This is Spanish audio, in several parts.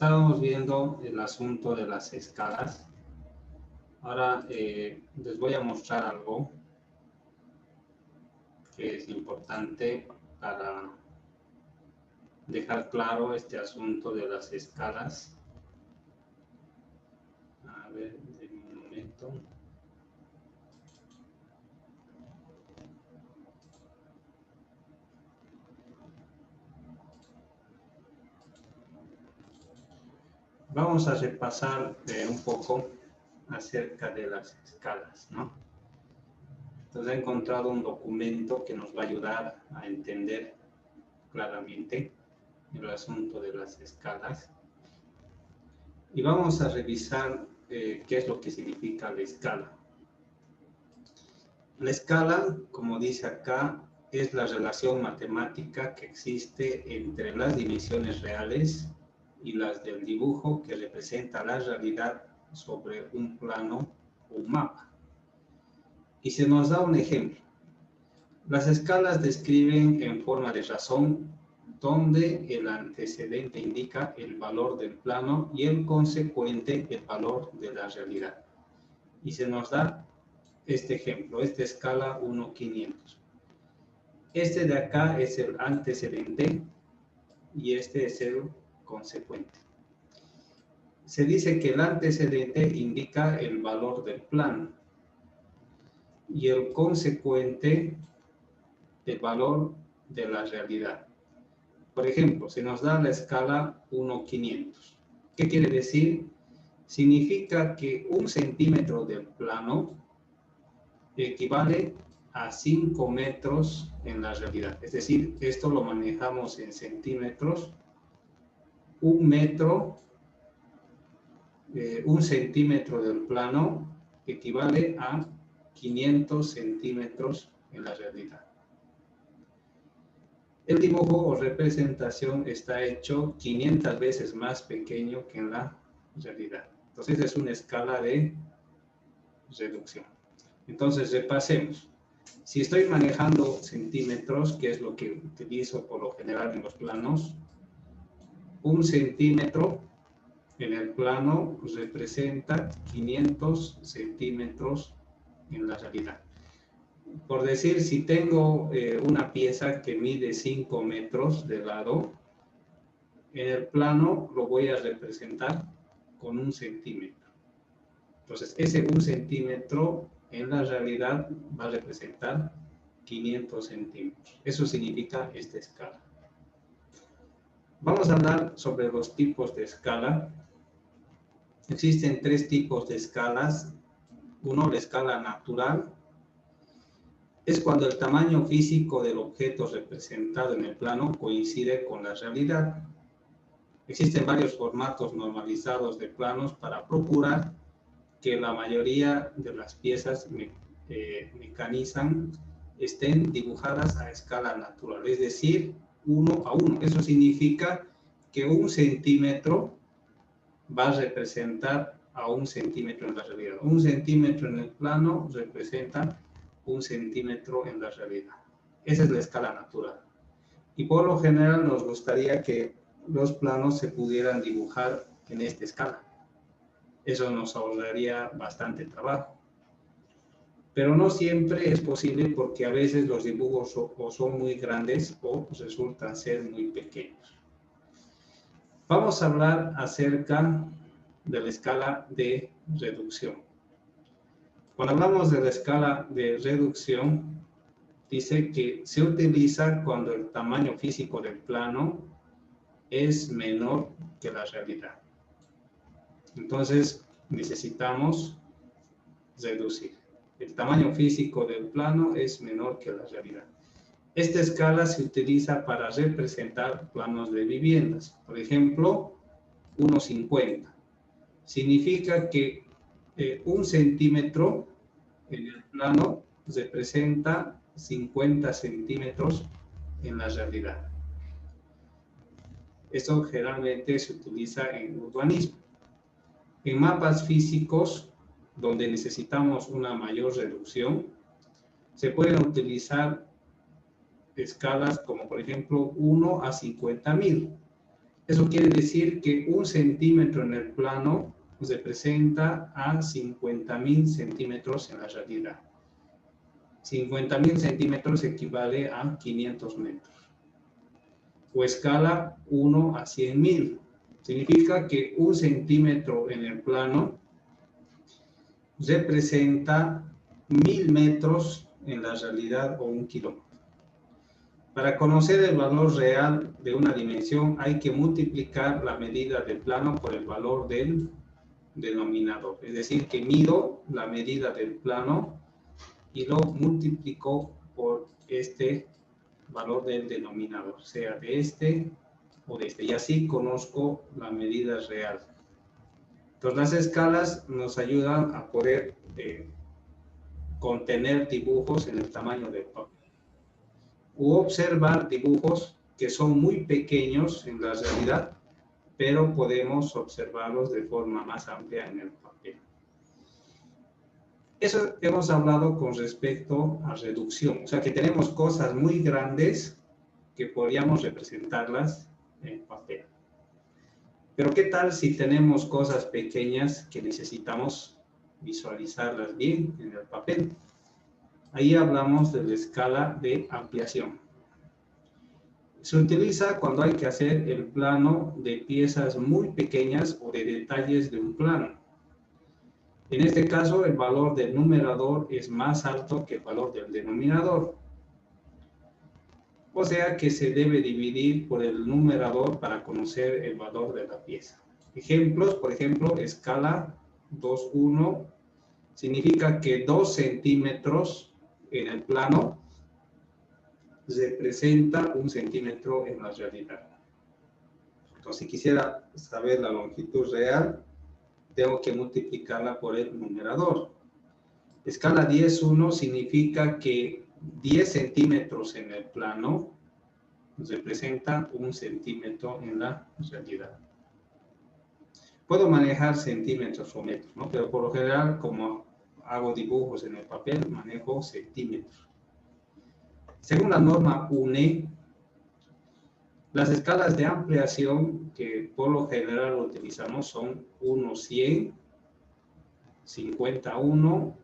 Estábamos viendo el asunto de las escalas. Ahora les voy a mostrar algo que es importante para dejar claro este asunto de las escalas. A ver, un momento. Vamos a repasar un poco acerca de las escalas, ¿no? Entonces he encontrado un documento que nos va a ayudar a entender claramente el asunto de las escalas. Y vamos a revisar qué es lo que significa la escala. La escala, como dice acá, es la relación matemática que existe entre las dimensiones reales y las del dibujo que representa la realidad sobre un plano o un mapa. Y se nos da un ejemplo. Las escalas describen en forma de razón donde el antecedente indica el valor del plano y el consecuente el valor de la realidad. Y se nos da este ejemplo, esta escala 1:500. Este de acá es el antecedente y este es el consecuente. Se dice que el antecedente indica el valor del plano y el consecuente el valor de la realidad. Por ejemplo, se nos da la escala 1:500. ¿Qué quiere decir? Significa que 1 centímetro del plano equivale a 5 metros en la realidad. Es decir, esto lo manejamos en centímetros. 1 metro, 1 centímetro del plano equivale a 500 centímetros en la realidad. El dibujo o representación está hecho 500 veces más pequeño que en la realidad. Entonces es una escala de reducción. Entonces repasemos. Si estoy manejando centímetros, que es lo que utilizo por lo general en los planos, 1 centímetro en el plano representa 500 centímetros en la realidad. Por decir, si tengo una pieza que mide 5 metros de lado, en el plano lo voy a representar con 1 centímetro. Entonces, ese 1 centímetro en la realidad va a representar 500 centímetros. Eso significa esta escala. Vamos a hablar sobre los tipos de escala. Existen 3 tipos de escalas. Uno, la escala natural. Es cuando el tamaño físico del objeto representado en el plano coincide con la realidad. Existen varios formatos normalizados de planos para procurar que la mayoría de las piezas mecanizan estén dibujadas a escala natural, es decir, 1:1. Eso significa que 1 centímetro va a representar a 1 centímetro en la realidad. 1 centímetro en el plano representa 1 centímetro en la realidad. Esa es la escala natural. Y por lo general nos gustaría que los planos se pudieran dibujar en esta escala. Eso nos ahorraría bastante trabajo. Pero no siempre es posible porque a veces los dibujos o son muy grandes o resultan ser muy pequeños. Vamos a hablar acerca de la escala de reducción. Cuando hablamos de la escala de reducción, dice que se utiliza cuando el tamaño físico del plano es menor que la realidad. Entonces, necesitamos reducir. El tamaño físico del plano es menor que la realidad. Esta escala se utiliza para representar planos de viviendas. Por ejemplo, 1:50. Significa que 1 centímetro en el plano representa 50 centímetros en la realidad. Esto generalmente se utiliza en urbanismo. En mapas físicos, donde necesitamos una mayor reducción, se pueden utilizar escalas como por ejemplo 1:50.000. Eso quiere decir que 1 centímetro en el plano representa a 50.000 centímetros en la realidad. 50.000 centímetros equivale a 500 metros. O escala 1 a 100.000. Significa que 1 centímetro en el plano representa 1.000 metros en la realidad o 1 kilómetro. Para conocer el valor real de una dimensión hay que multiplicar la medida del plano por el valor del denominador. Es decir, que mido la medida del plano y lo multiplico por este valor del denominador, sea de este o de este. Y así conozco la medida real. Entonces las escalas nos ayudan a poder contener dibujos en el tamaño del papel. U observar dibujos que son muy pequeños en la realidad, pero podemos observarlos de forma más amplia en el papel. Eso hemos hablado con respecto a reducción, o sea que tenemos cosas muy grandes que podríamos representarlas en papel. Pero ¿qué tal si tenemos cosas pequeñas que necesitamos visualizarlas bien en el papel? Ahí hablamos de la escala de ampliación. Se utiliza cuando hay que hacer el plano de piezas muy pequeñas o de detalles de un plano. En este caso, el valor del numerador es más alto que el valor del denominador. O sea que se debe dividir por el numerador para conocer el valor de la pieza. Ejemplos, por ejemplo, escala 2,1 significa que 2 centímetros en el plano representa 1 centímetro en la realidad. Entonces, si quisiera saber la longitud real, tengo que multiplicarla por el numerador. Escala 10,1 significa que 10 centímetros en el plano representa 1 centímetro en la realidad. Puedo manejar centímetros o metros, ¿no? Pero por lo general, como hago dibujos en el papel, manejo centímetros. Según la norma UNE, las escalas de ampliación que por lo general utilizamos son 1:100, 51,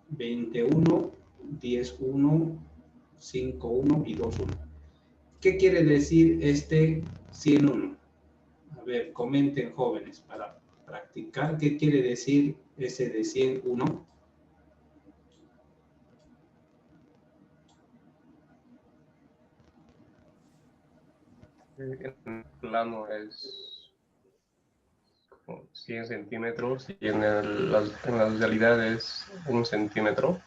21, 10:1, 5:1 y 2:1. ¿Qué quiere decir este 100:1? A ver, comenten jóvenes para practicar. ¿Qué quiere decir ese de 100:1? En el plano es 100 centímetros y en la realidad es 1 centímetro.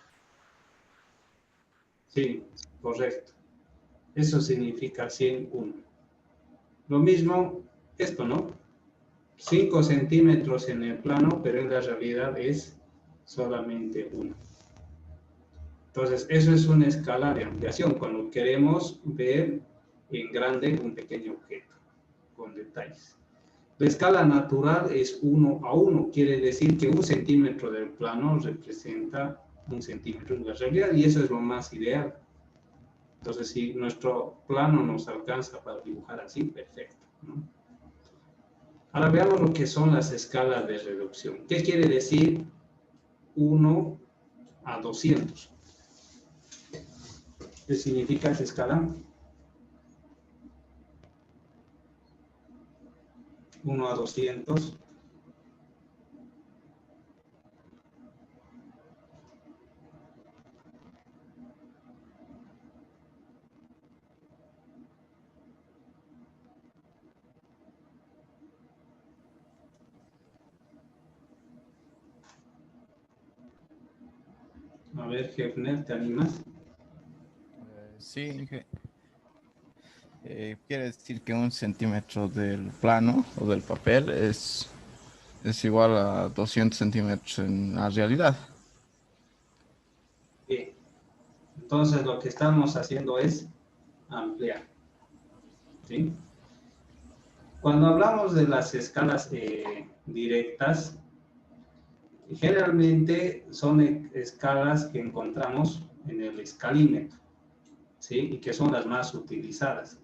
Sí, correcto. Eso significa 100:1. Lo mismo esto, ¿no? 5 centímetros en el plano, pero en la realidad es solamente 1. Entonces, eso es una escala de ampliación, cuando queremos ver en grande un pequeño objeto, con detalles. La escala natural es 1:1, quiere decir que 1 centímetro del plano representa 1 centímetro en la realidad, y eso es lo más ideal. Entonces, si nuestro plano nos alcanza para dibujar así, perfecto, ¿no? Ahora veamos lo que son las escalas de reducción. ¿Qué quiere decir 1:200? ¿Qué significa esa escala? 1:200. A ver, Hefner, ¿te animas? Sí, quiere decir que 1 centímetro del plano o del papel es igual a 200 centímetros en la realidad. Bien. Entonces, lo que estamos haciendo es ampliar. ¿Sí? Cuando hablamos de las escalas directas, generalmente son escalas que encontramos en el escalímetro, ¿sí? Y que son las más utilizadas.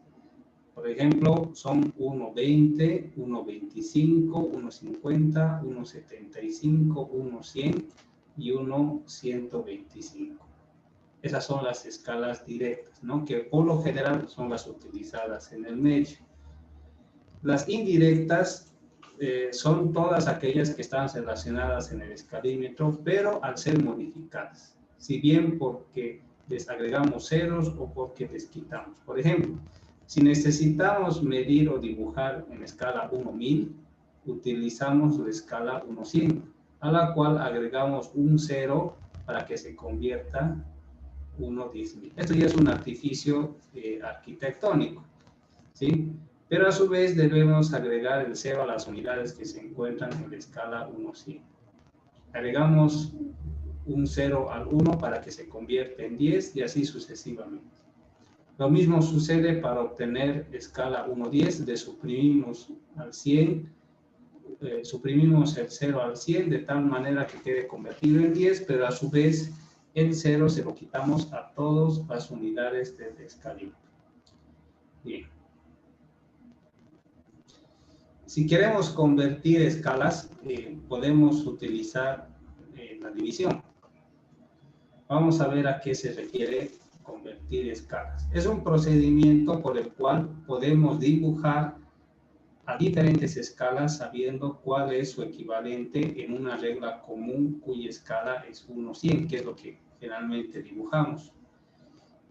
Por ejemplo, son 1.20, 1.25, 1.50, 1.75, 1.100 y 1.125. Esas son las escalas directas, ¿no? Que por lo general son las utilizadas en el medio. Las indirectas son todas aquellas que están relacionadas en el escalímetro, pero al ser modificadas, si bien porque les agregamos ceros o porque les quitamos. Por ejemplo, si necesitamos medir o dibujar en escala 1.1000, utilizamos la escala 1.100, a la cual agregamos un cero para que se convierta 1.10.000. Esto ya es un artificio arquitectónico, ¿sí? Pero a su vez debemos agregar el cero a las unidades que se encuentran en la escala 1.100. Agregamos un 0 al 1 para que se convierta en 10 y así sucesivamente. Lo mismo sucede para obtener escala 1.10, de suprimimos al 100, suprimimos el 0 al 100 de tal manera que quede convertido en 10, pero a su vez el 0 se lo quitamos a todas las unidades del escalímetro. Bien. Si queremos convertir escalas, podemos utilizar la división. Vamos a ver a qué se refiere convertir escalas. Es un procedimiento por el cual podemos dibujar a diferentes escalas sabiendo cuál es su equivalente en una regla común cuya escala es 1/100, que es lo que generalmente dibujamos.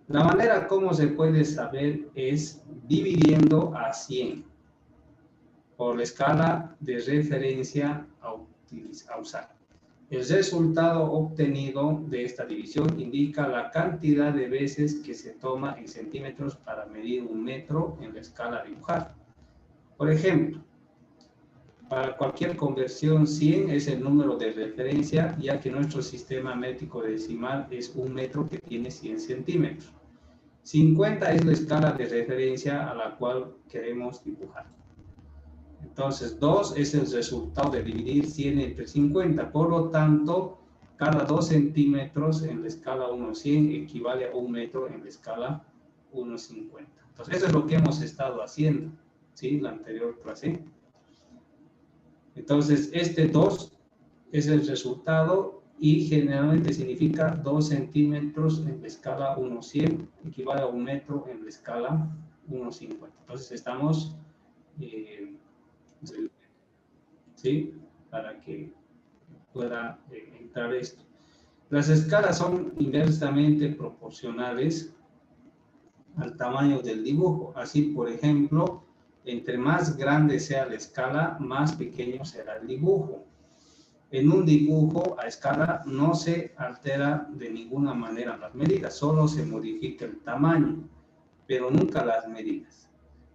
La manera como se puede saber es dividiendo a 100 por la escala de referencia a usar. El resultado obtenido de esta división indica la cantidad de veces que se toma en centímetros para medir un metro en la escala a dibujar. Por ejemplo, para cualquier conversión, 100 es el número de referencia, ya que nuestro sistema métrico decimal es un metro que tiene 100 centímetros. 50 es la escala de referencia a la cual queremos dibujar. Entonces, 2 es el resultado de dividir 100 entre 50. Por lo tanto, cada 2 centímetros en la escala 1/100 equivale a un metro en la escala 1/50. Entonces, eso es lo que hemos estado haciendo, ¿sí? La anterior clase. Entonces, este 2 es el resultado y generalmente significa 2 centímetros en la escala 1/100, equivale a un metro en la escala 1/50. Entonces, estamos... ¿sí? Para que pueda entrar esto. Las escalas son inversamente proporcionales al tamaño del dibujo. Así, por ejemplo, entre más grande sea la escala, más pequeño será el dibujo. En un dibujo a escala no se altera de ninguna manera las medidas, solo se modifica el tamaño, pero nunca las medidas.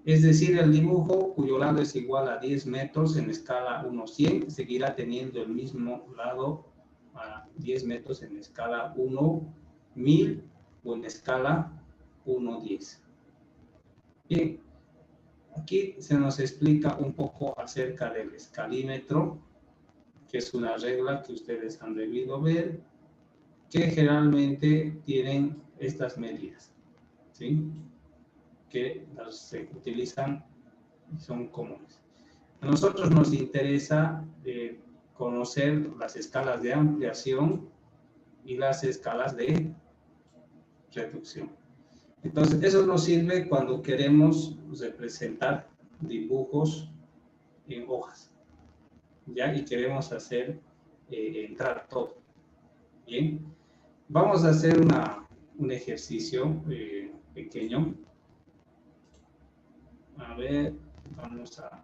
Es decir, el dibujo cuyo lado es igual a 10 metros en escala 1/100 seguirá teniendo el mismo lado a 10 metros en escala 1/1000 o en escala 1/10. Bien, aquí se nos explica un poco acerca del escalímetro, que es una regla que ustedes han debido ver, que generalmente tienen estas medidas, ¿sí? Que se utilizan y son comunes. A nosotros nos interesa conocer las escalas de ampliación y las escalas de reducción. Entonces, eso nos sirve cuando queremos representar dibujos en hojas, ¿ya? Y queremos hacer entrar todo. Bien, vamos a hacer un ejercicio pequeño. A ver, vamos a...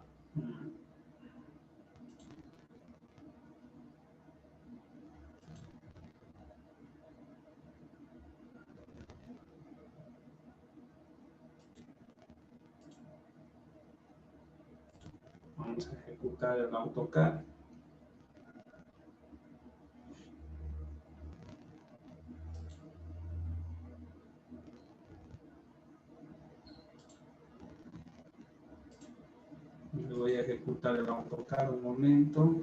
Vamos a ejecutar el AutoCAD. Lo voy a ejecutar el AutoCAD un momento.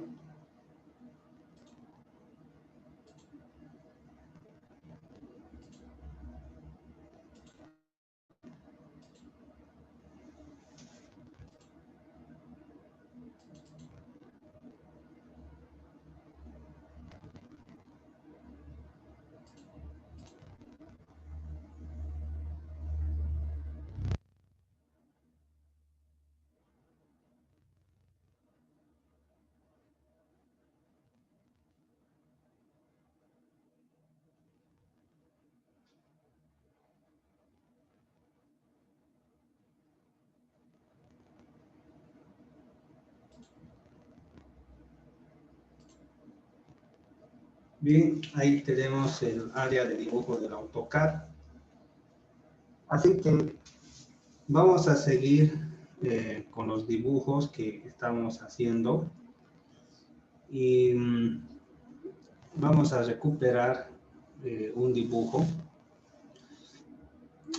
Bien, ahí tenemos el área de dibujo del AutoCAD. Así que vamos a seguir con los dibujos que estamos haciendo y vamos a recuperar un dibujo.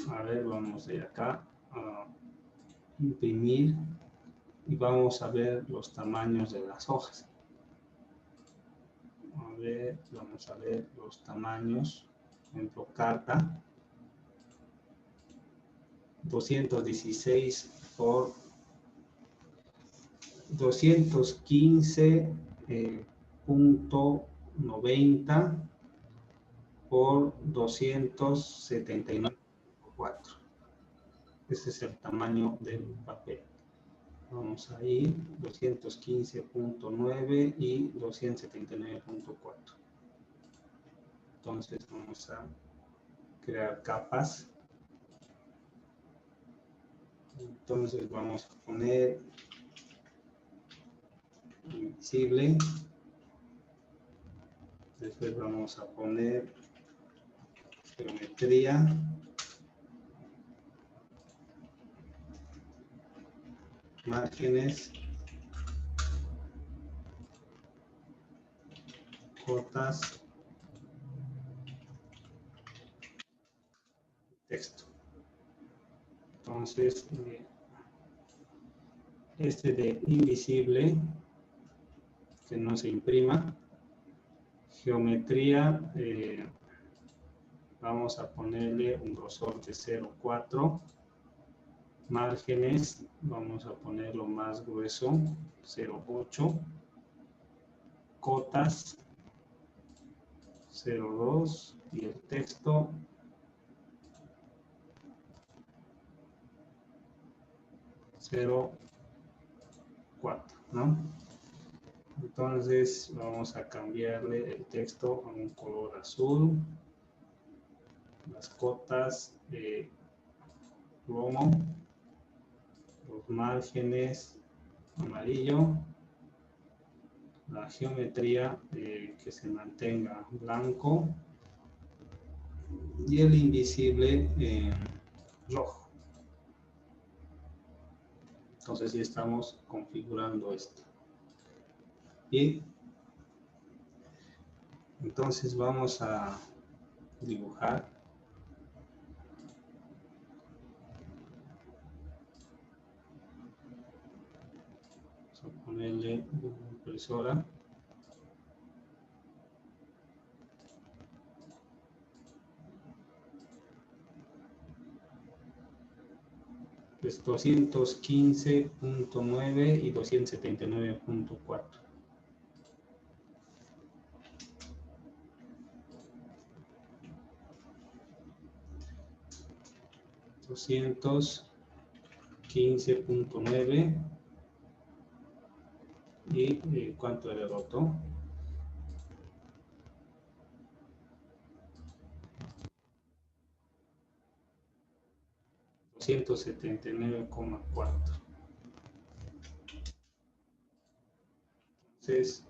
A ver, vamos a ir acá a imprimir y vamos a ver los tamaños de las hojas. A ver, vamos a ver los tamaños. Por ejemplo, carta 216 por 215.90 por 279.4. Ese es el tamaño del papel. Vamos a ir 215.9 y 279.4. Entonces vamos a crear capas. Entonces vamos a poner invisible. Después vamos a poner geometría. Márgenes. Cotas. Texto. Entonces, este de invisible, que no se imprima. Geometría, vamos a ponerle un grosor de 0,4. Márgenes, vamos a ponerlo más grueso, 0,8. Cotas, 0,2. Y el texto, 0,4, ¿no? Entonces vamos a cambiarle el texto a un color azul. Las cotas de plomo. Los márgenes amarillo. La geometría que se mantenga blanco. Y el invisible rojo. Entonces ya estamos configurando esto. Bien. Entonces vamos a dibujar. Vamos a ponerle una impresora. Pues 215.9 y 279.4. 215.9 y ¿cuánto era el otro? 279.4. Entonces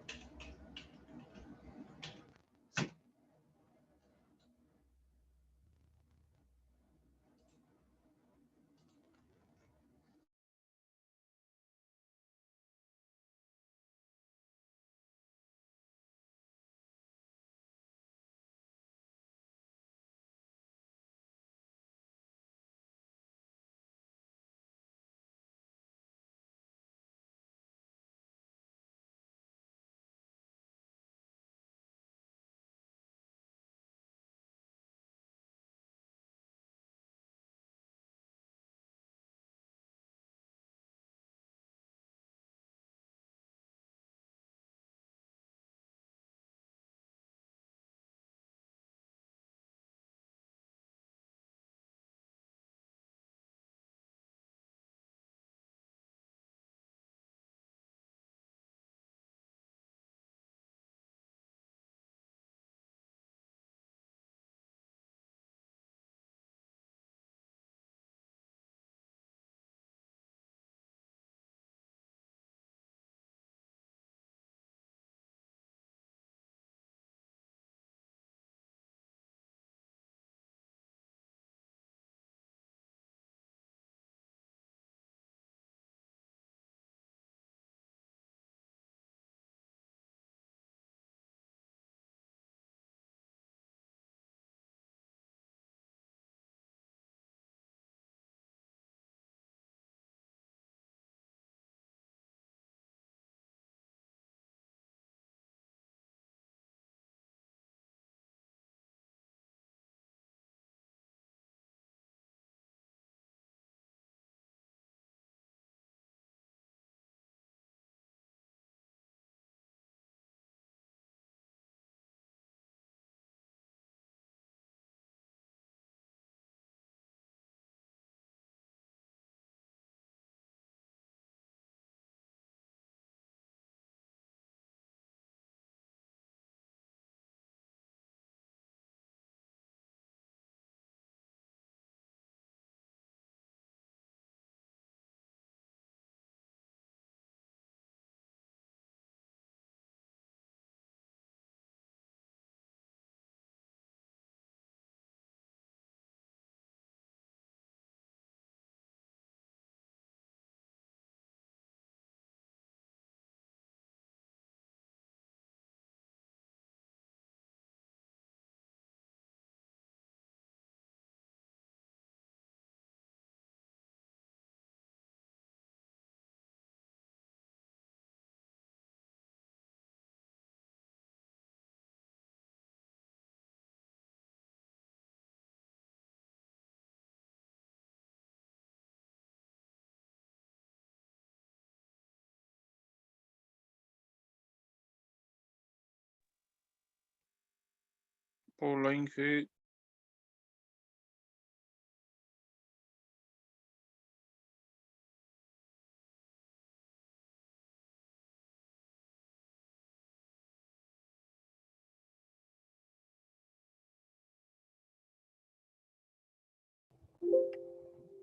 Hola, Inge.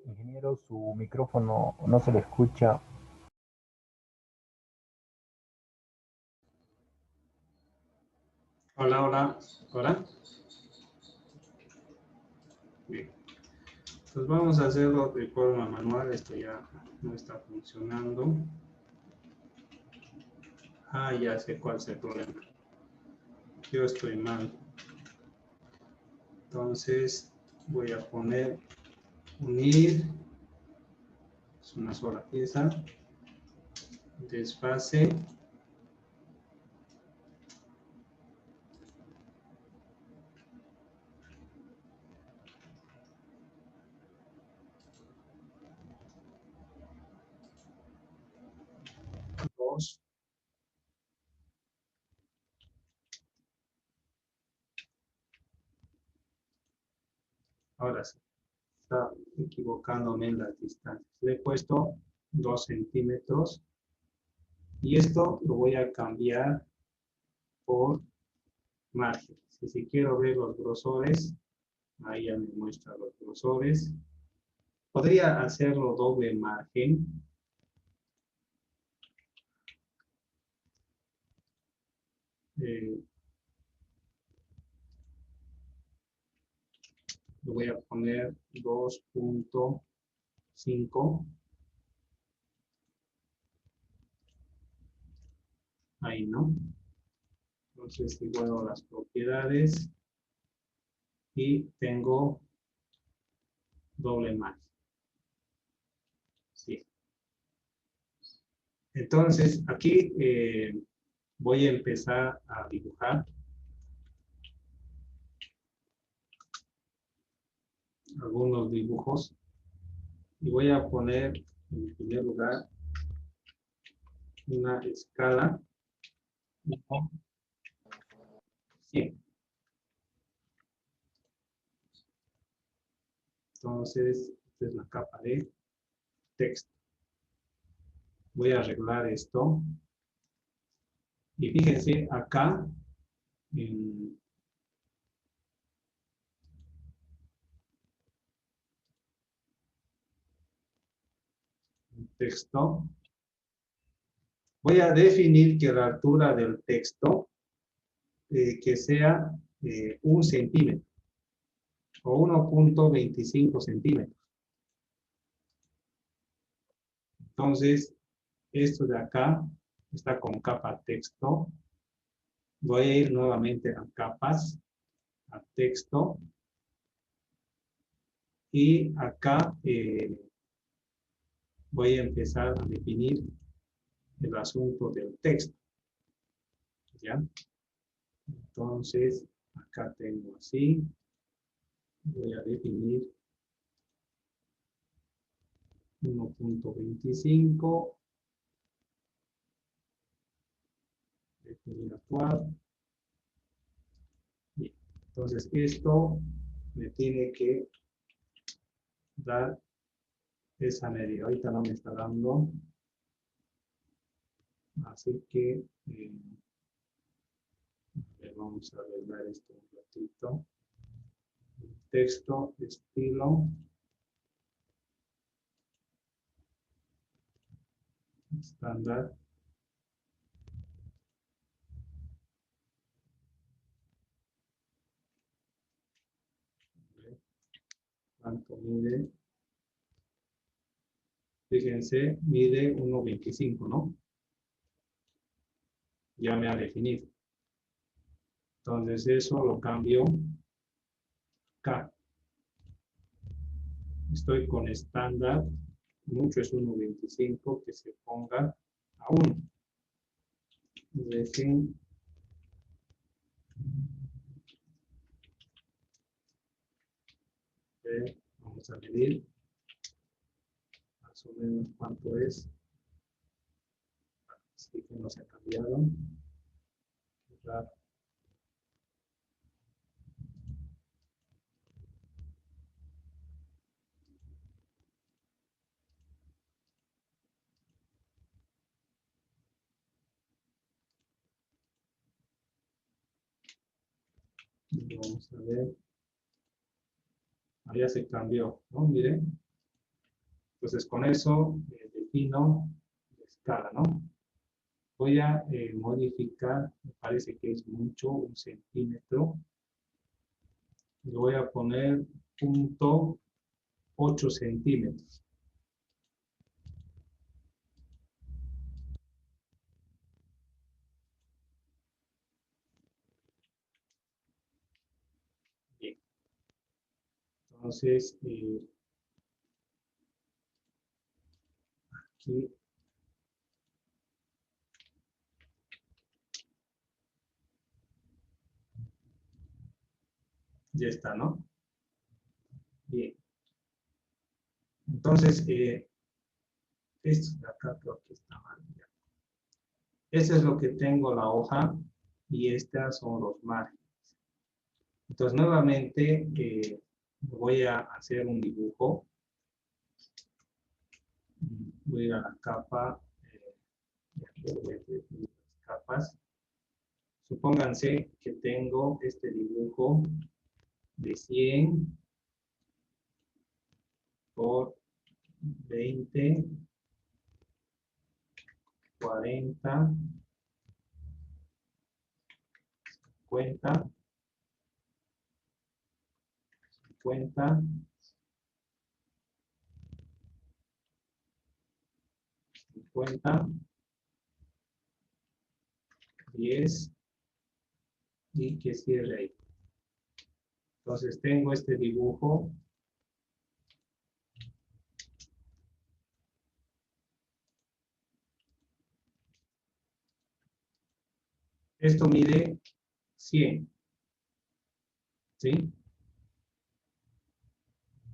Ingeniero, su micrófono no se le escucha. Hola, hola, hola. Bien. Pues vamos a hacerlo de forma manual. Esto ya no está funcionando. Ah, ya sé cuál es el problema. Yo estoy mal. Entonces voy a poner unir. Es una sola pieza. Desfase. Dos. Ahora sí. Está equivocándome en las distancias. Le he puesto 2 centímetros. Y esto lo voy a cambiar por margen. Si quiero ver los grosores, ahí ya me muestra los grosores. Podría hacerlo doble margen. Le voy a poner 2.5. Ahí, ¿no? Entonces igualo las propiedades y tengo doble margen. Sí. Entonces aquí voy a empezar a dibujar algunos dibujos y voy a poner en primer lugar una escala 100. Entonces, esta es la capa de texto. Voy a arreglar esto. Y fíjense acá en texto. Voy a definir que la altura del texto que sea 1 centímetro o 1.25 centímetros. Entonces, esto de acá está con capa texto. Voy a ir nuevamente a capas, a texto. Y acá voy a empezar a definir el asunto del texto. ¿Ya? Entonces, acá tengo así. Voy a definir 1.25. Definir actual. Bien. Entonces, esto me tiene que dar esa medida. Ahorita no me está dando. Así que vamos a arreglar esto un ratito. Texto, estilo. Estándar. ¿Cuánto mide? Fíjense, mide 1.25, ¿no? Ya me ha definido. Entonces eso lo cambio acá. Estoy con estándar. Mucho es 1.25, que se ponga a 1. Dejen. Vamos a medir más o menos cuánto es. Así que no se ha cambiado. Vamos a ver. Ya se cambió, ¿no? Miren. Entonces con eso defino la escala, ¿no? Voy a modificar, me parece que es mucho, 1 centímetro. Le voy a poner 0.8 centímetros. Bien. Entonces, aquí ya está, ¿no? Bien. Entonces, esto de acá creo que está mal. Eso es lo que tengo la hoja y estas son los márgenes. Entonces, nuevamente voy a hacer un dibujo. Voy a ir a la capa. Y aquí voy a hacer las capas. Supónganse que tengo este dibujo de 100 por 20, 40, 50, 50, 50, 10 y que cierre ahí. Entonces tengo este dibujo. Esto mide 100. ¿Sí?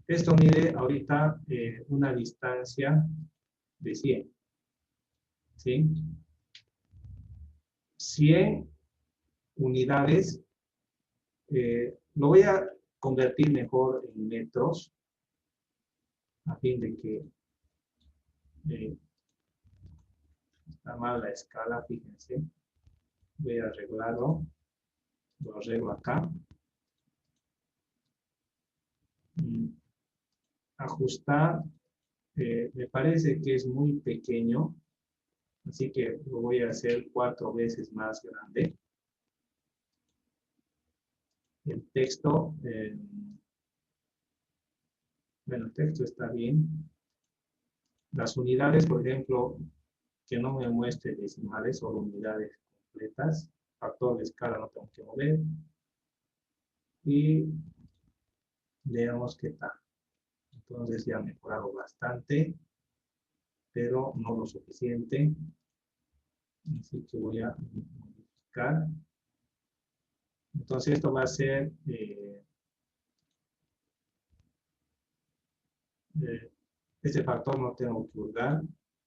Esto mide ahorita una distancia de 100. ¿Sí? 100 unidades. Lo voy a convertir mejor en metros a fin de que está mal la escala, fíjense. Voy a arreglarlo. Lo arreglo acá. Ajustar. Me parece que es muy pequeño. Así que lo voy a hacer 4 veces más grande. El texto, bueno, el texto está bien. Las unidades, por ejemplo, que no me muestre decimales, solo unidades completas. Factor de escala no tengo que mover. Y veamos qué tal. Entonces ya ha mejorado bastante, pero no lo suficiente. Así que voy a modificar. Entonces esto va a ser este factor no tengo que hurgar.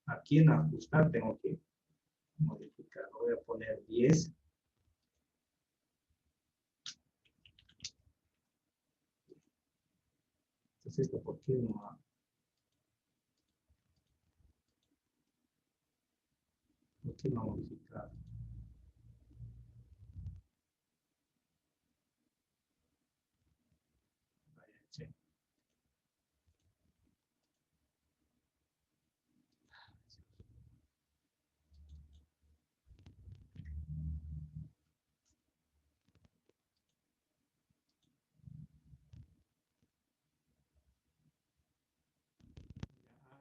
Aquí en ajustar tengo que modificar. Lo voy a poner 10. Entonces esto, ¿por qué no? ¿Por qué no modificar? Sí.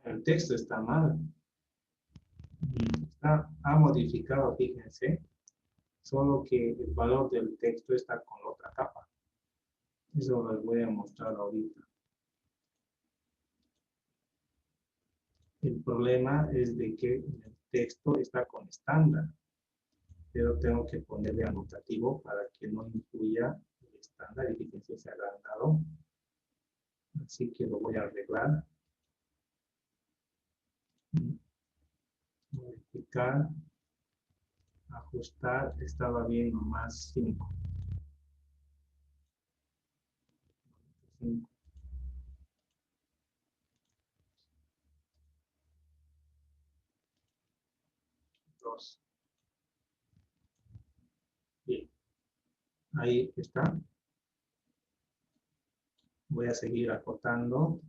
El texto está mal. Ha modificado, fíjense, solo que el valor del texto está con la otra capa. Eso les voy a mostrar ahorita. El problema es de que el texto está con estándar, pero tengo que ponerle anotativo para que no incluya el estándar y fíjense se ha agrandado. Así que lo voy a arreglar. Modificar. Ajustar. Estaba bien nomás 5. 5. Bien. Ahí está. Voy a seguir acortando.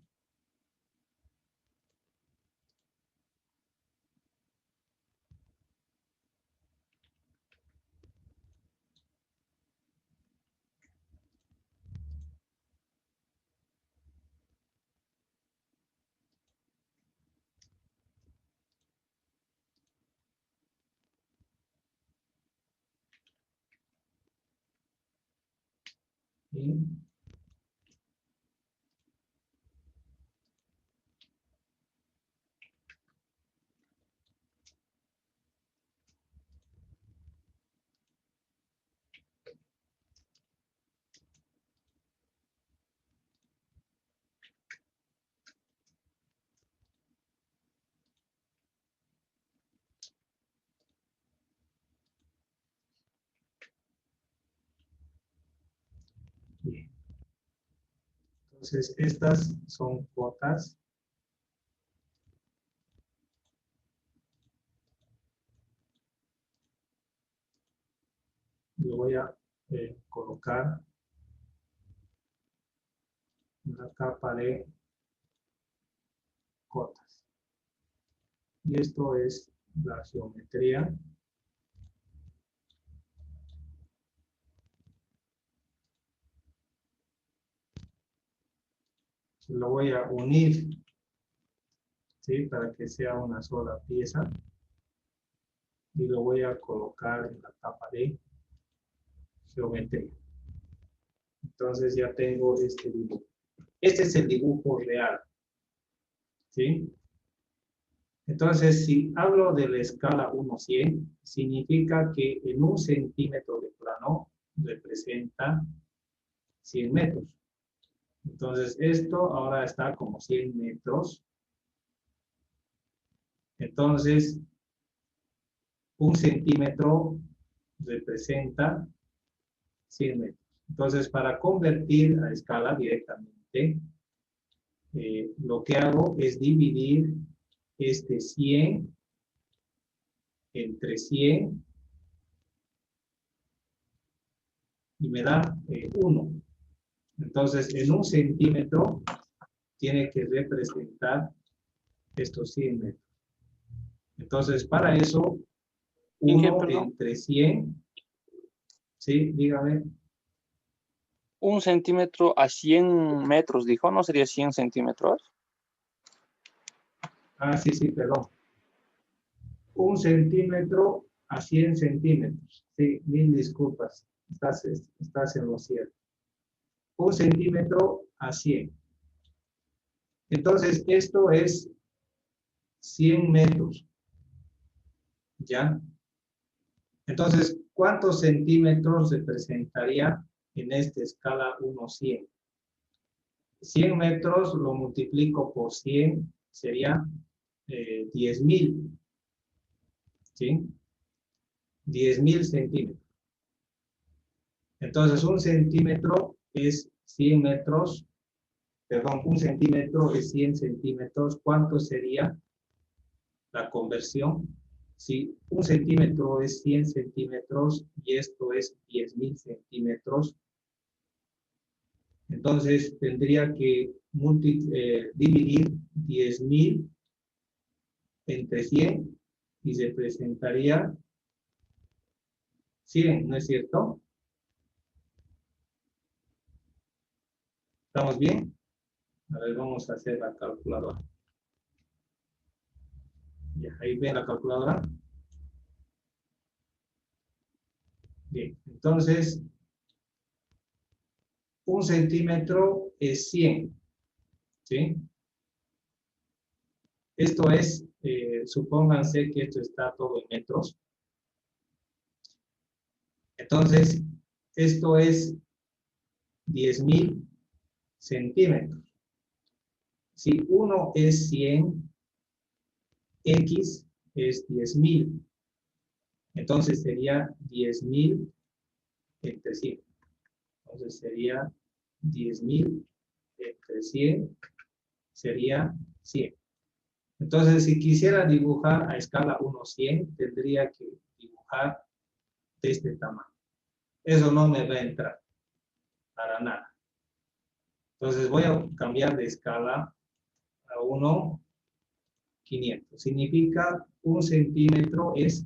Y bien. Entonces, estas son cuotas. Lo voy a colocar en la capa de cotas. Y esto es la geometría. Lo voy a unir, ¿sí? Para que sea una sola pieza. Y lo voy a colocar en la capa de geometría. Entonces ya tengo este dibujo. Este es el dibujo real, ¿sí? Entonces, si hablo de la escala 1:100, significa que en 1 centímetro de plano representa 100 metros. Entonces, esto ahora está como 100 metros. Entonces, 1 centímetro representa 100 metros. Entonces, para convertir a escala directamente, lo que hago es dividir este 100 entre 100 y me da 1. Entonces, en 1 centímetro tiene que representar estos 100 metros. Entonces, para eso, 1 entre 100, ¿sí? Dígame. 1 centímetro a 100 metros, dijo, ¿no sería 100 centímetros? Ah, sí, perdón. 1 centímetro a 100 centímetros. Sí, mil disculpas. Estás en lo cierto. 1 centímetro a 100. Entonces, esto es 100 metros. ¿Ya? Entonces, ¿cuántos centímetros representaría en esta escala 1:100? 100 metros lo multiplico por 100, sería 10.000. ¿Sí? 10.000 centímetros. Entonces, 1 centímetro es 100 metros. Perdón, 1 centímetro es 100 centímetros. ¿Cuánto sería la conversión? Si 1 centímetro es 100 centímetros y esto es 10.000 centímetros, entonces tendría que dividir 10.000 entre 100 y se presentaría 100, ¿no es cierto? ¿Estamos bien? A ver, vamos a hacer la calculadora. Ya, ahí ven la calculadora. Bien, entonces, 1 centímetro es 100, ¿sí? Esto es, supónganse que esto está todo en metros. Entonces, esto es 10.000 centímetros. Si 1 es 100, X es 10.000. Entonces sería 10.000 entre 100. Entonces sería 10.000 entre 100, sería 100. Entonces, si quisiera dibujar a escala 1:100, tendría que dibujar de este tamaño. Eso no me va a entrar para nada. Entonces voy a cambiar de escala a 1,500. Significa 1 centímetro es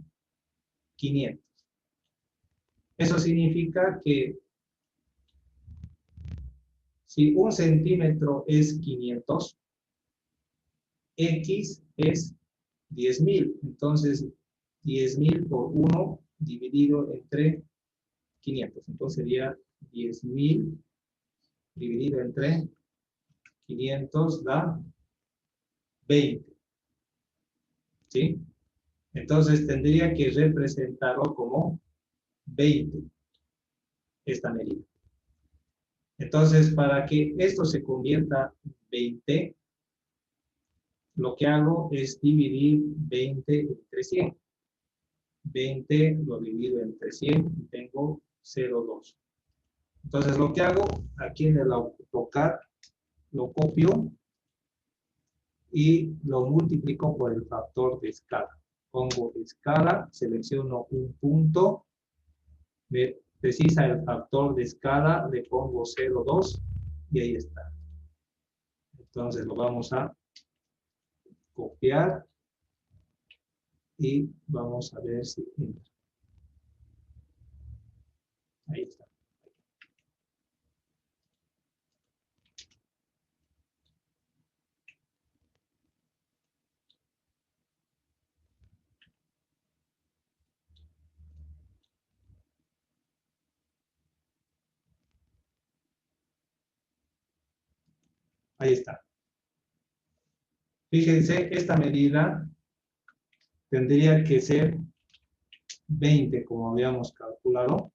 500. Eso significa que si 1 centímetro es 500, X es 10.000. Entonces, 10.000 por 1 dividido entre 500. Entonces sería 10.000 dividido entre 500 da 20. ¿Sí? Entonces tendría que representarlo como 20, esta medida. Entonces, para que esto se convierta en 20, lo que hago es dividir 20 entre 100. 20 lo divido entre 100 y tengo 0,2. Entonces, lo que hago aquí en el AutoCAD, lo copio y lo multiplico por el factor de escala. Pongo escala, selecciono un punto, me precisa el factor de escala, le pongo 0,2 y ahí está. Entonces lo vamos a copiar y vamos a ver si entra. Ahí está. Ahí está. Fíjense, esta medida tendría que ser 20, como habíamos calculado.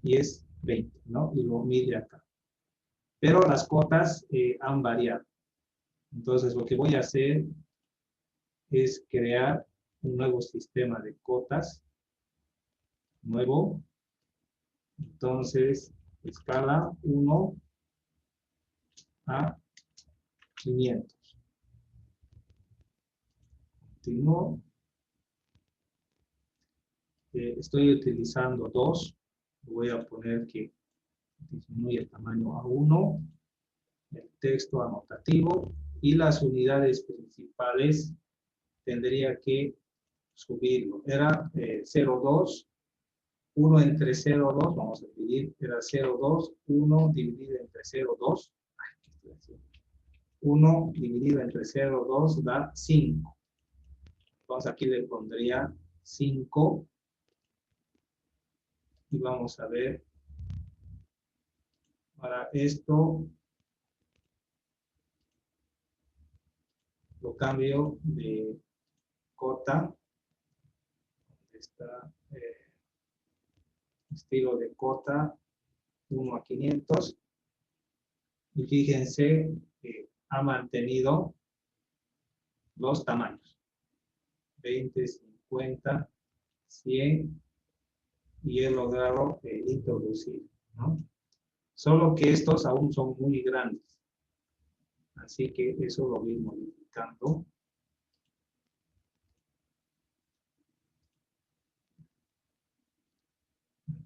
Y es 20, ¿no? Y lo mide acá. Pero las cotas han variado. Entonces, lo que voy a hacer es crear un nuevo sistema de cotas. Nuevo. Entonces, escala 1 a 500. Continúo. Estoy utilizando 2. Voy a poner que disminuye el tamaño a 1. El texto anotativo. Y las unidades principales tendría que subirlo. Era 0,2. 1 entre 0,2, vamos a dividir, era 0,2, 1 dividido entre 0,2, 1 dividido entre 0,2 da 5. Entonces aquí le pondría 5 y vamos a ver, para esto lo cambio de cota, está estilo de cota 1 a 500 y fíjense que ha mantenido los tamaños 20, 50, 100 y he logrado introducir, ¿no? Solo que estos aún son muy grandes, así que eso lo voy modificando.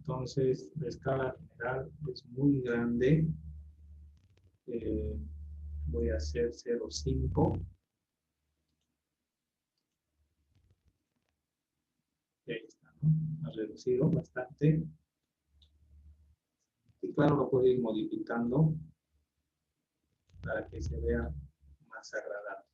Entonces, la escala general es muy grande. Voy a hacer 0,5. Y ahí está, ¿no? Ha reducido bastante. Y claro, lo puedo ir modificando para que se vea más agradable.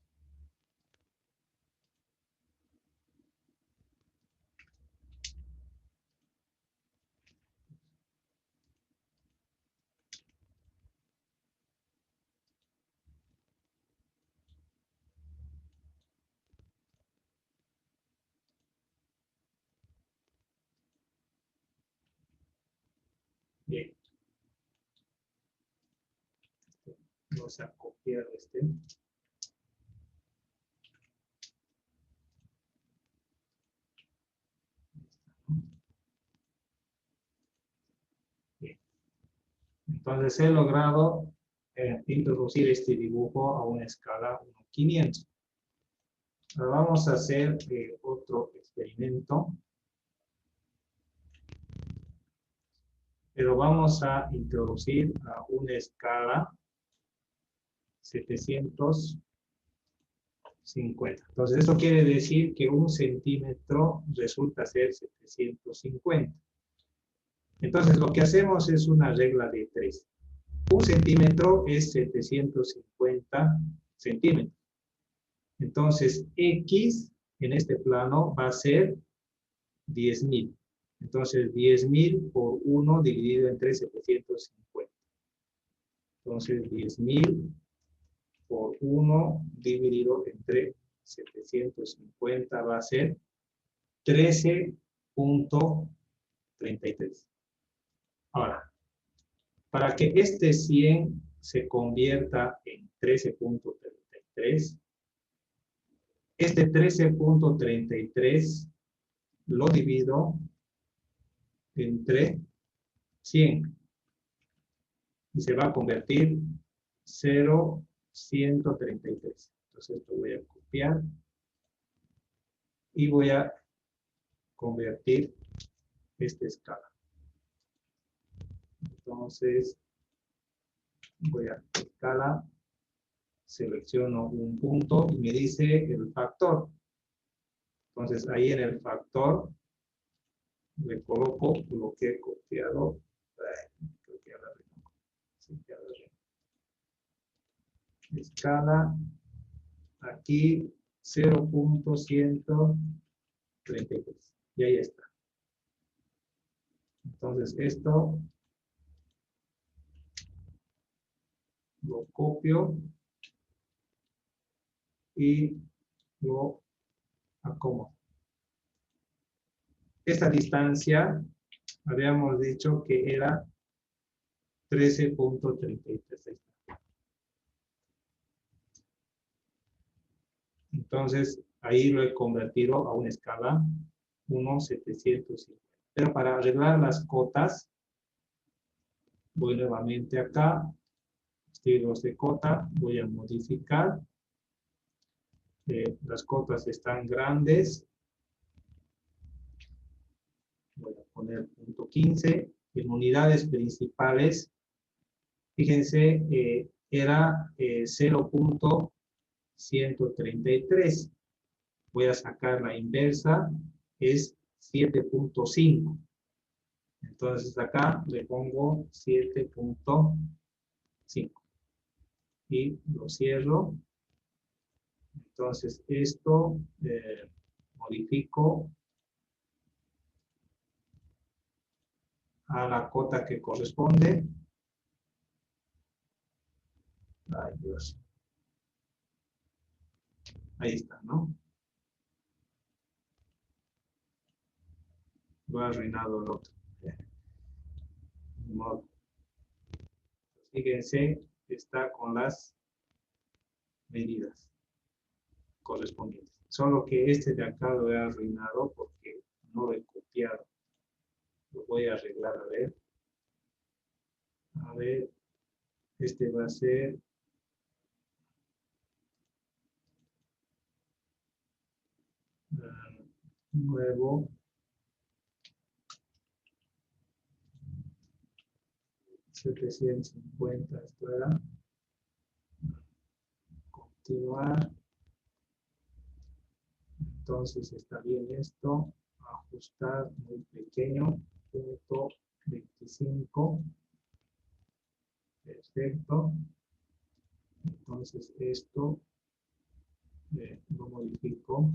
Bien. Vamos a copiar este. Bien. Entonces he logrado introducir este dibujo a una escala 1:500. Ahora vamos a hacer otro experimento. pero vamos a introducir a una escala 750. Entonces, eso quiere decir que 1 centímetro resulta ser 750. Entonces, lo que hacemos es una regla de 3. 1 centímetro es 750 centímetros. Entonces, X en este plano va a ser 10.000. Entonces, 10.000 por 1 dividido entre 750. Entonces, 10.000 por 1 dividido entre 750 va a ser 13.33. Ahora, para que este 100 se convierta en 13.33, este 13.33 lo divido entre 100 y se va a convertir 0.133. Entonces esto voy a copiar y voy a convertir esta escala. Entonces voy a escala, selecciono un punto y me dice el factor. Entonces ahí en el factor le coloco lo que he copiado. Creo que ya la tengo. Sí, ya la tengo. Escala, aquí 0.133. Y ahí está. Entonces esto lo copio y lo acomodo. Esta distancia habíamos dicho que era 13.33. Entonces, ahí lo he convertido a una escala 1.750. Pero para arreglar las cotas, voy nuevamente acá, estilos de cota, voy a modificar. Las cotas están grandes. Voy a poner punto 15. En unidades principales, fíjense, era 0.133. Voy a sacar la inversa, es 7.5. Entonces acá le pongo 7.5 y lo cierro. Entonces esto modifico a la cota que corresponde. Ay, Dios. Ahí está, ¿no? Lo ha arruinado el otro. No. Fíjense, está con las medidas correspondientes. Solo que este de acá lo he arruinado porque no lo he copiado. Lo voy a arreglar, a ver. A ver, este va a ser nuevo. 750, esto era. Continuar. Entonces está bien esto. Ajustar muy pequeño. Punto 25. Perfecto. Entonces esto lo modifico.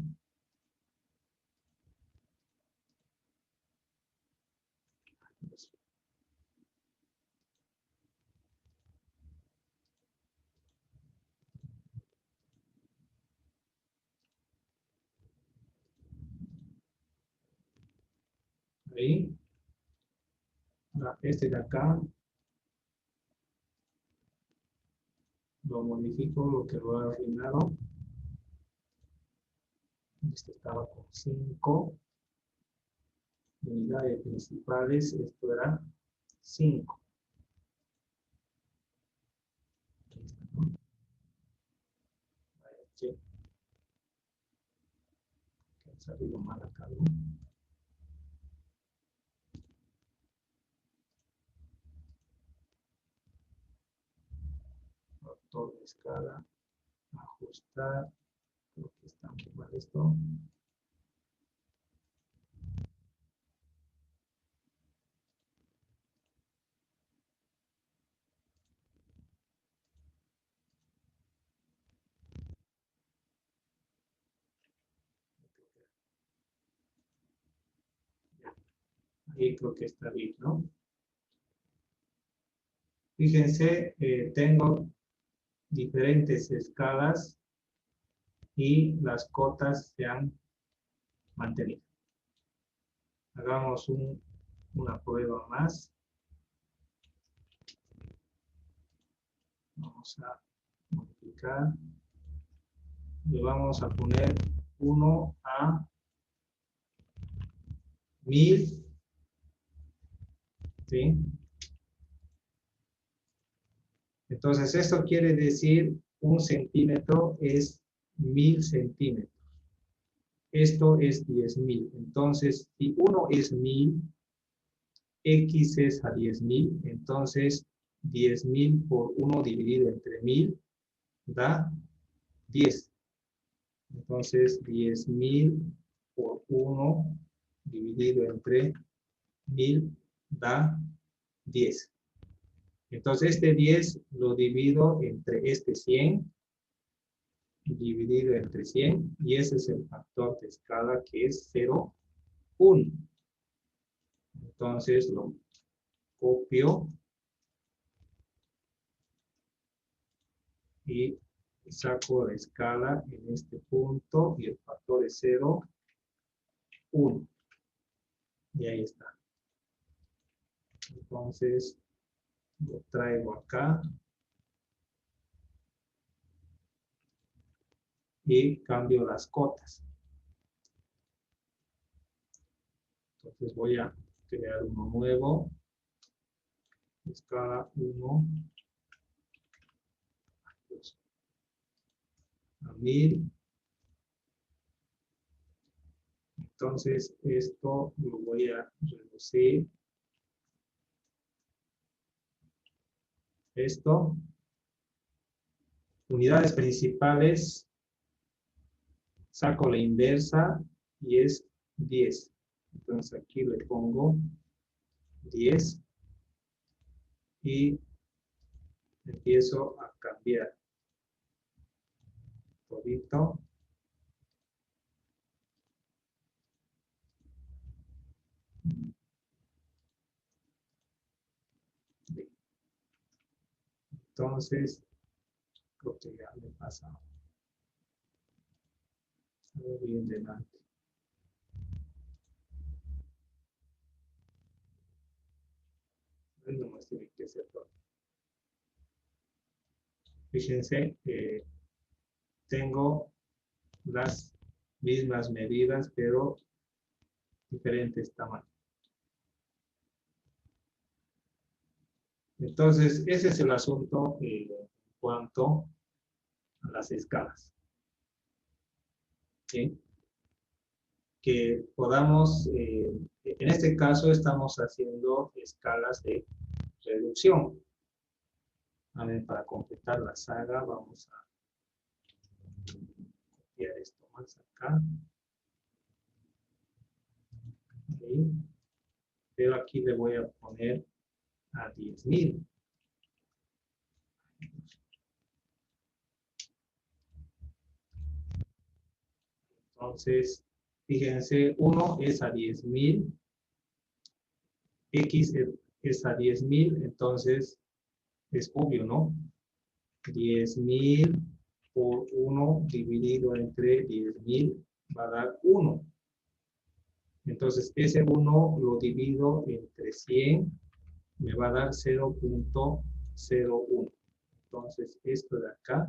Ahí. Ahora, este de acá lo modifico, lo que lo he arruinado. Este estaba con 5 unidades principales, esto era 5. Que ha salido mal acá, ¿no? la escala, ajustar, creo que está muy mal esto. Ahí creo que está bien, ¿no? Fíjense, tengo diferentes escalas y las cotas se han mantenido. Hagamos una prueba más. Vamos a modificar. Le vamos a poner 1 a 1000. ¿Sí? Entonces, esto quiere decir 1 centímetro es 1000 centímetros. Esto es 10.000. Entonces, si 1 es 1000, X es a 10.000. Entonces, 10.000 por 1 dividido entre 1000 da 10. Entonces, 10.000 por 1 dividido entre 1000 da 10. Entonces, este 10 lo divido entre este 100, dividido entre 100, y ese es el factor de escala que es 0,1. Entonces, lo copio y saco la escala en este punto y el factor es 0,1. Y ahí está. Entonces, lo traigo acá y cambio las cotas. Entonces voy a crear uno nuevo. Escala 1 a 1000. Entonces esto lo voy a reducir. Esto. Unidades principales. Saco la inversa y es 10. Entonces aquí le pongo 10 y empiezo a cambiar todito. Entonces, creo que ya me pasa. Bien delante. No más tiene que ser todo. Fíjense, tengo las mismas medidas, pero diferentes tamaños. Entonces, ese es el asunto en cuanto a las escalas. ¿Sí? Que podamos, en este caso estamos haciendo escalas de reducción. A ver, para completar la saga vamos a copiar esto más acá. ¿Sí? Pero aquí le voy a poner a 10.000. Entonces, fíjense, 1 es a 10.000, X es a 10.000, entonces es obvio, ¿no? 10.000 por 1 dividido entre 10.000 va a dar 1. Entonces, ese 1 lo divido entre 100, me va a dar 0,01. Entonces, esto de acá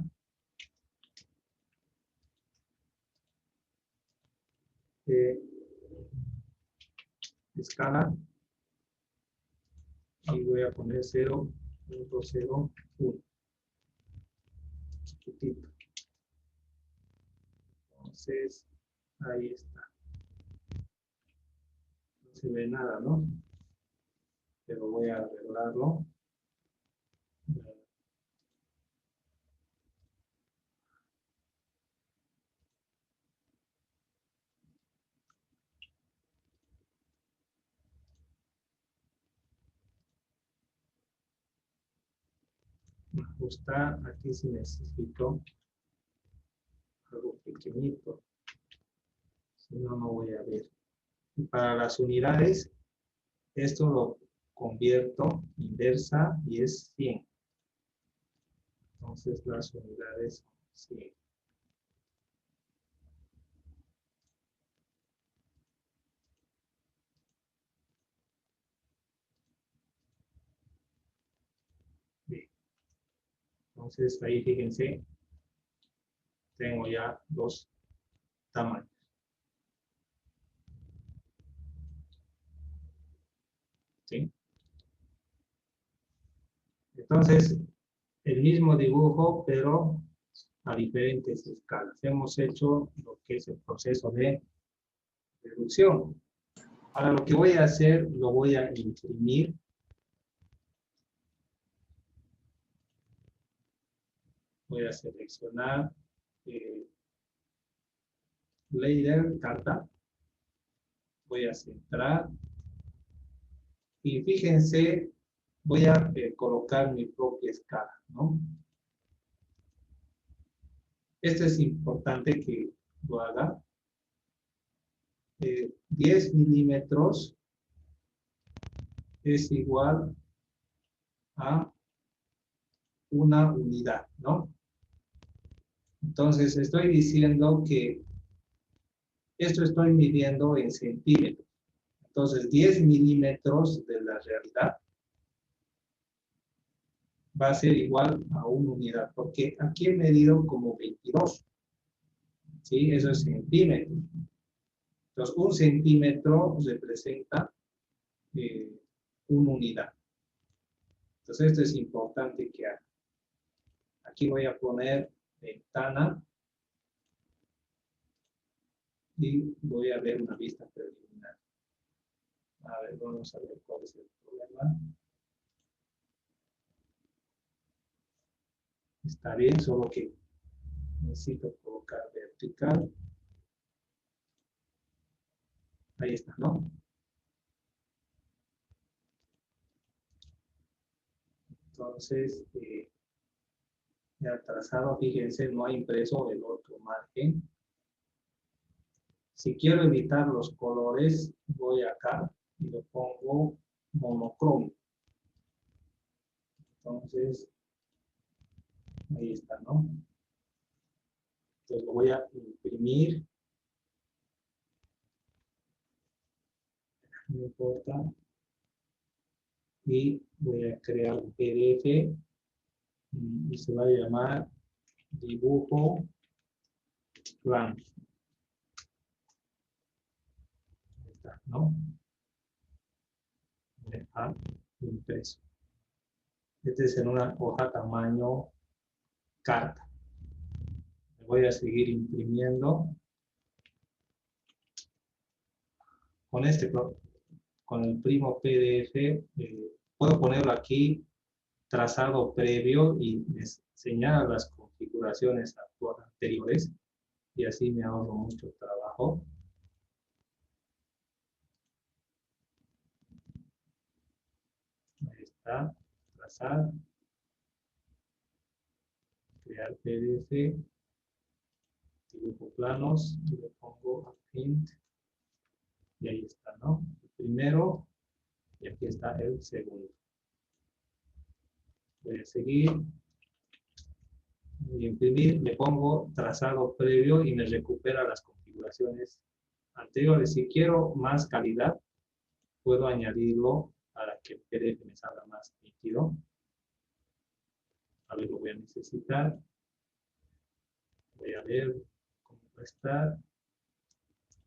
escala y voy a poner 0,01. Chiquitito. Entonces, ahí está. No se ve nada, ¿no? Pero voy a arreglarlo. ajustar. Aquí sí necesito algo pequeñito. Si no, no voy a ver. Y para las unidades, esto lo convierto inversa y es 100. Entonces las unidades son 100. Bien. Entonces ahí fíjense, tengo ya dos tamaños. ¿Sí? Entonces, el mismo dibujo, pero a diferentes escalas. Hemos hecho lo que es el proceso de reducción. Ahora lo que voy a hacer, lo voy a imprimir. Voy a seleccionar Layer, carta. Voy a centrar. Y fíjense, voy a colocar mi propia escala, ¿no? Esto es importante que lo haga. 10 milímetros es igual a una unidad, ¿no? Entonces, estoy diciendo que esto estoy midiendo en centímetros. Entonces, 10 milímetros de la realidad va a ser igual a una unidad, porque aquí he medido como 22. ¿Sí? Eso es centímetros. Entonces, un centímetro representa una unidad. Entonces, esto es importante que haga. Aquí voy a poner ventana y voy a ver una vista preliminar. A ver, vamos a ver cuál es el problema. Está bien, solo que necesito colocar vertical. Ahí está, ¿no? Entonces, ya trazado, fíjense, no ha impreso el otro margen. Si quiero evitar los colores, voy acá y lo pongo monocromo. Entonces, ahí está, ¿no? Entonces lo voy a imprimir. No importa. Y voy a crear un PDF y se va a llamar dibujo plano. Ahí está, ¿no? Dejar impreso. Este es en una hoja tamaño carta. Voy a seguir imprimiendo. Con con el primo PDF, puedo ponerlo aquí, trazado previo y enseñar las configuraciones anteriores y así me ahorro mucho trabajo. Ahí está, trazar, crear PDF, dibujo planos, y le pongo a print y ahí está, ¿no? El primero y aquí está el segundo. Voy a seguir. Y imprimir, le pongo trazado previo y me recupera las configuraciones anteriores. Si quiero más calidad, puedo añadirlo para que el PDF me salga más nítido. A ver, lo voy a necesitar. Voy a ver cómo va a estar.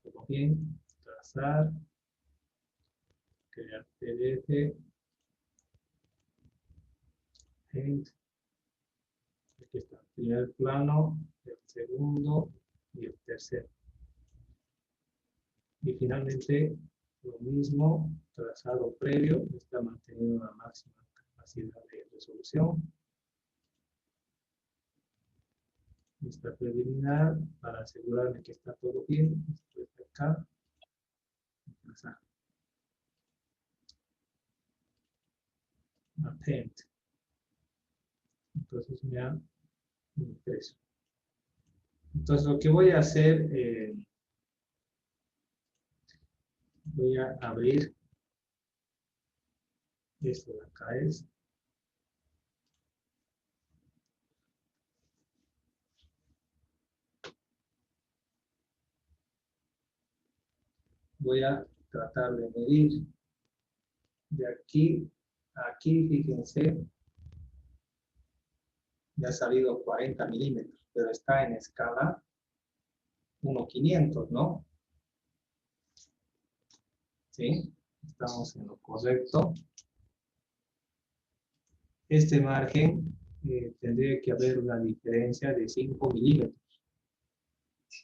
Todo bien. Trazar. Crear PDF. Paint. Aquí está el primer plano, el segundo y el tercero. Y finalmente, lo mismo, trazado previo, está manteniendo la máxima capacidad de resolución. Vista preliminar, para asegurarme que está todo bien, después de acá, trazar. Paint. Entonces me da impreso. Entonces lo que voy a hacer, voy a abrir esto de acá es. Voy a tratar de medir de aquí a aquí, fíjense, me ha salido 40 milímetros, pero está en escala 1.500, ¿no? ¿Sí? Estamos en lo correcto. Este margen tendría que haber una diferencia de 5 milímetros.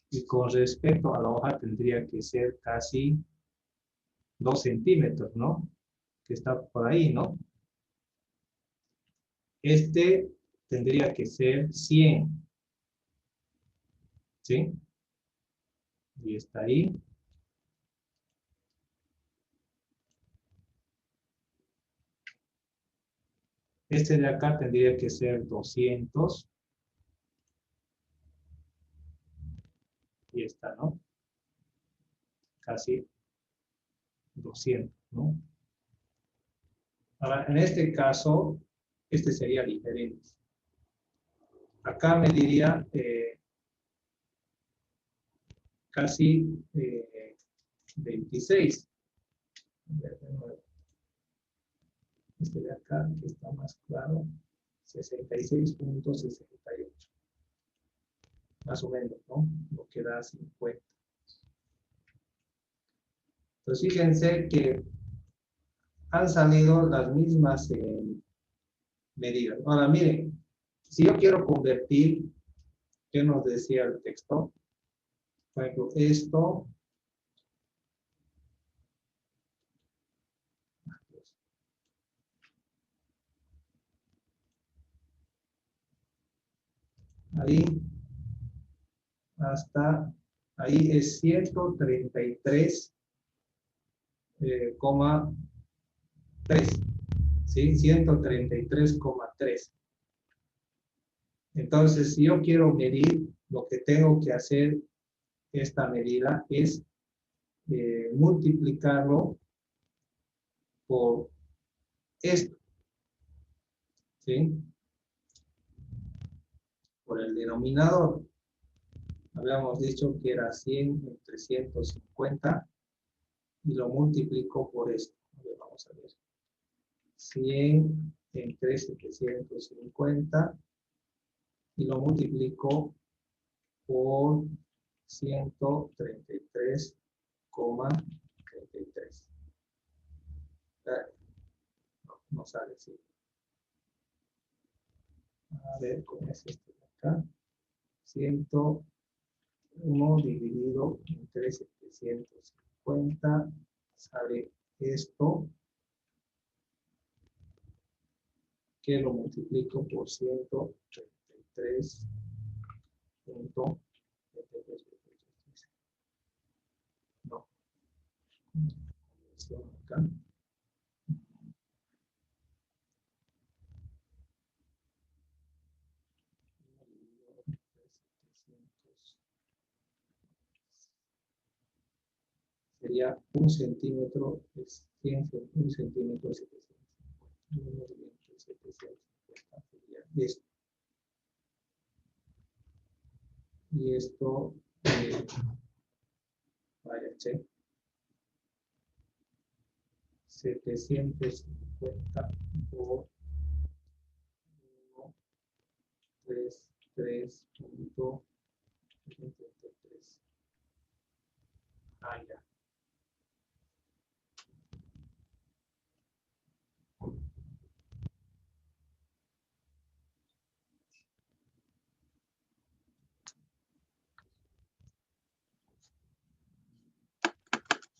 Y con respecto a la hoja tendría que ser casi 2 centímetros, ¿no? Que está por ahí, ¿no? Este tendría que ser 100. ¿Sí? Y está ahí. Este de acá tendría que ser 200. Y está, ¿no? Casi 200, ¿no? Ahora, en este caso, este sería diferente. Acá me diría casi 26. Este de acá, que está más claro, 66.68. Más o menos, ¿no? Lo que da 50. Entonces, fíjense que han salido las mismas medidas. Ahora, miren, si yo quiero convertir, ¿qué nos decía el texto? Por ejemplo, esto. Ahí hasta ahí es 133,3, ¿sí? 133,3. Entonces, si yo quiero medir, lo que tengo que hacer, esta medida, es multiplicarlo por esto, ¿sí? Por el denominador. Habíamos dicho que era 100 entre 150 y lo multiplico por esto. Vamos a ver. 100 entre 750 y lo multiplico por 133,33. No sale, sí. A ver, ¿cómo es esto de acá? 101 dividido entre 750 sale esto, que lo multiplico por 133. No. Acá. Sería 1 centímetro, es 100, 1 centímetro, 750 sería esto. Y esto, vaya, che, 750 por 133.73. Ah, ya.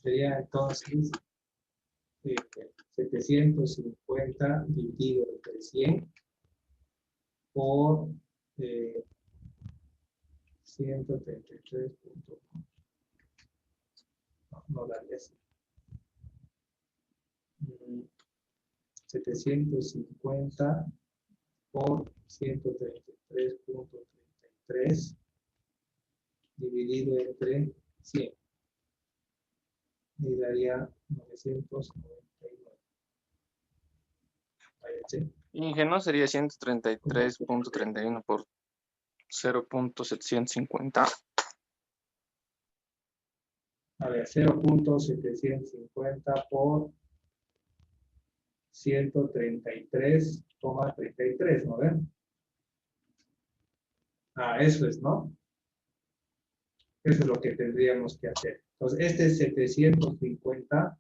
Sería entonces 750 dividido entre 100 por 133.1. No daría así. 750 por 133.33 dividido entre 100. Y daría 999. Váyanse. Ingenuo sería 133.31 por 0.750. A ver, 0.750 por 133,33, ¿no ven? Eso es, ¿no? Eso es lo que tendríamos que hacer. Entonces, este 750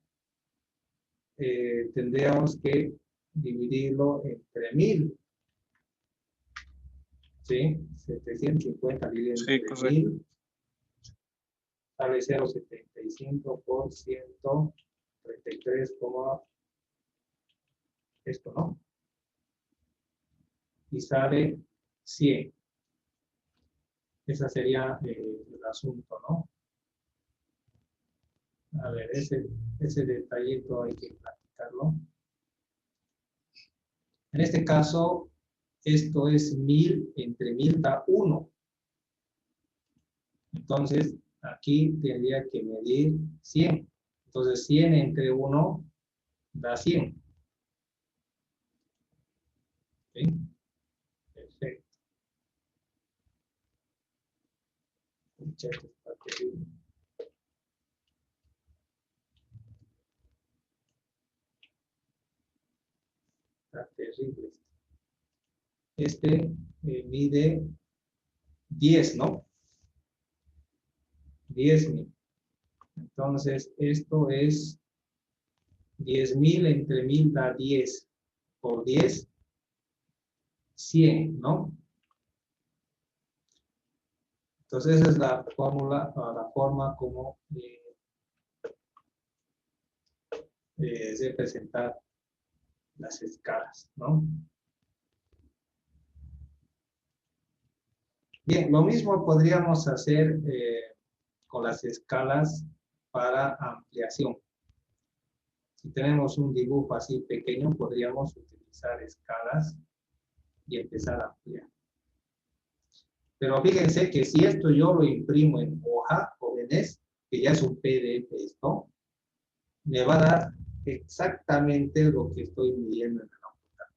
tendríamos que dividirlo entre 1000. ¿Sí? 750 dividido Sí, entre correcto. 1000. Sale 0.75 por 133, esto, ¿no? Y sale 100. Ese sería el asunto, ¿no? A ver, ese detallito hay que practicarlo. En este caso, esto es 1000, entre 1000 da 1. Entonces, aquí tendría que medir 100. Entonces, 100 entre 1 da 100. ¿Sí? Perfecto. El chat está terrible. Está terrible. Este mide 10, ¿no? 10.000. Entonces, esto es 10.000 entre 1000 da 10. Por 10, 100, ¿no? Entonces, esa es la fórmula, la forma como representar las escalas, ¿no? Bien, lo mismo podríamos hacer con las escalas para ampliación. Si tenemos un dibujo así pequeño, podríamos utilizar escalas y empezar a ampliar. Pero fíjense que si esto yo lo imprimo en hoja, jóvenes, que ya es un PDF esto, me va a dar exactamente lo que estoy midiendo en el AutoCAD.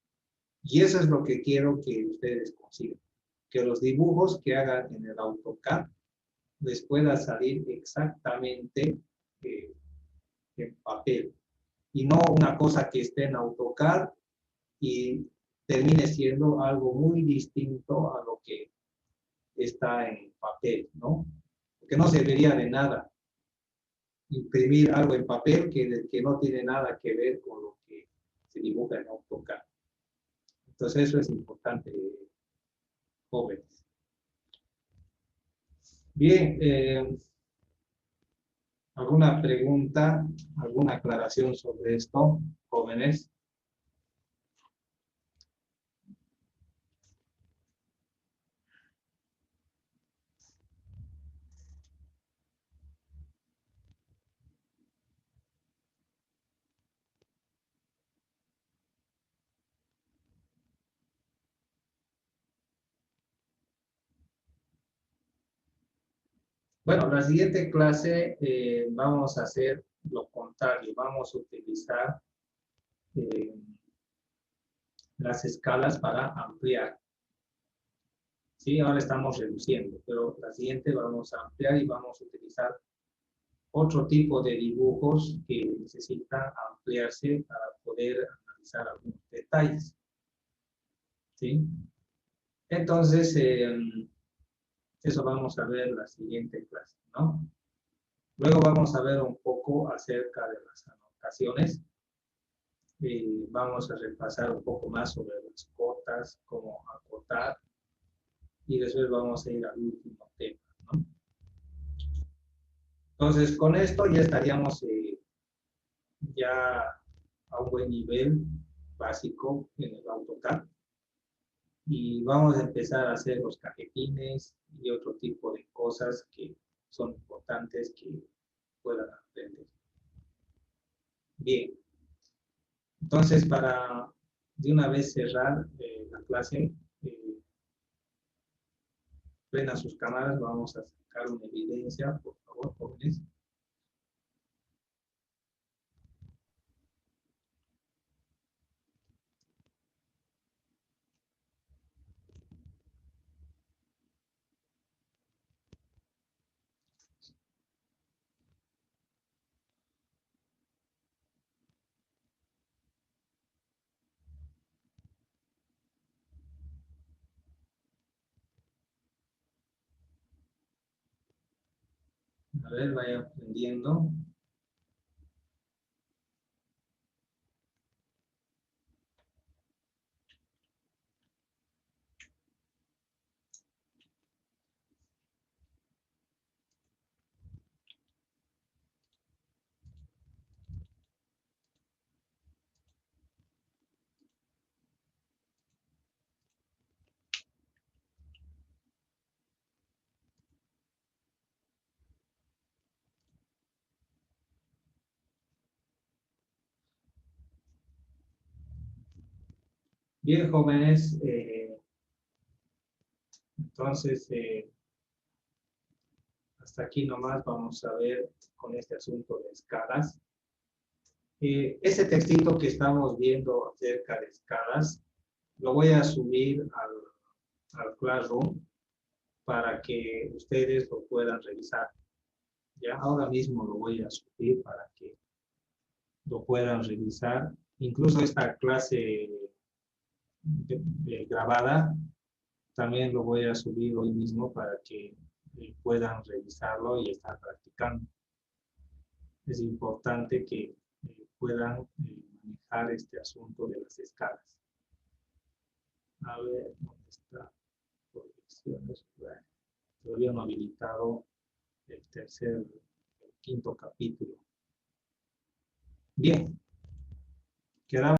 Y eso es lo que quiero que ustedes consigan. Que los dibujos que hagan en el AutoCAD les pueda salir exactamente en papel. Y no una cosa que esté en AutoCAD y termine siendo algo muy distinto a lo que está en papel, ¿no? Porque no serviría de nada imprimir algo en papel que no tiene nada que ver con lo que se dibuja en AutoCAD. Entonces eso es importante, jóvenes. Bien, ¿alguna pregunta, alguna aclaración sobre esto, jóvenes? Bueno, la siguiente clase vamos a hacer lo contrario, vamos a utilizar las escalas para ampliar. Sí, ahora estamos reduciendo, pero la siguiente vamos a ampliar y vamos a utilizar otro tipo de dibujos que necesitan ampliarse para poder analizar algunos detalles. ¿Sí? Entonces, eso vamos a ver en la siguiente clase, ¿no? Luego vamos a ver un poco acerca de las anotaciones. Vamos a repasar un poco más sobre las cotas, cómo acotar, y después vamos a ir al último tema, ¿no? Entonces, con esto ya estaríamos ya a un buen nivel básico en el AutoCAD. Y vamos a empezar a hacer los cajetines y otro tipo de cosas que son importantes que puedan aprender. Bien. Entonces, para de una vez cerrar la clase. Ven a sus cámaras, vamos a sacar una evidencia, por favor, jóvenes. A ver, vaya aprendiendo. Bien, jóvenes, entonces hasta aquí nomás vamos a ver con este asunto de escalas. Ese textito que estamos viendo acerca de escalas, lo voy a subir al Classroom para que ustedes lo puedan revisar. Ya ahora mismo lo voy a subir para que lo puedan revisar. Incluso esta clase grabada también lo voy a subir hoy mismo para que puedan revisarlo y estar practicando. Es importante que puedan manejar este asunto de las escalas. A ver, ¿dónde está? Proyecciones. Bueno, todavía no he habilitado el quinto capítulo. Bien, quedamos.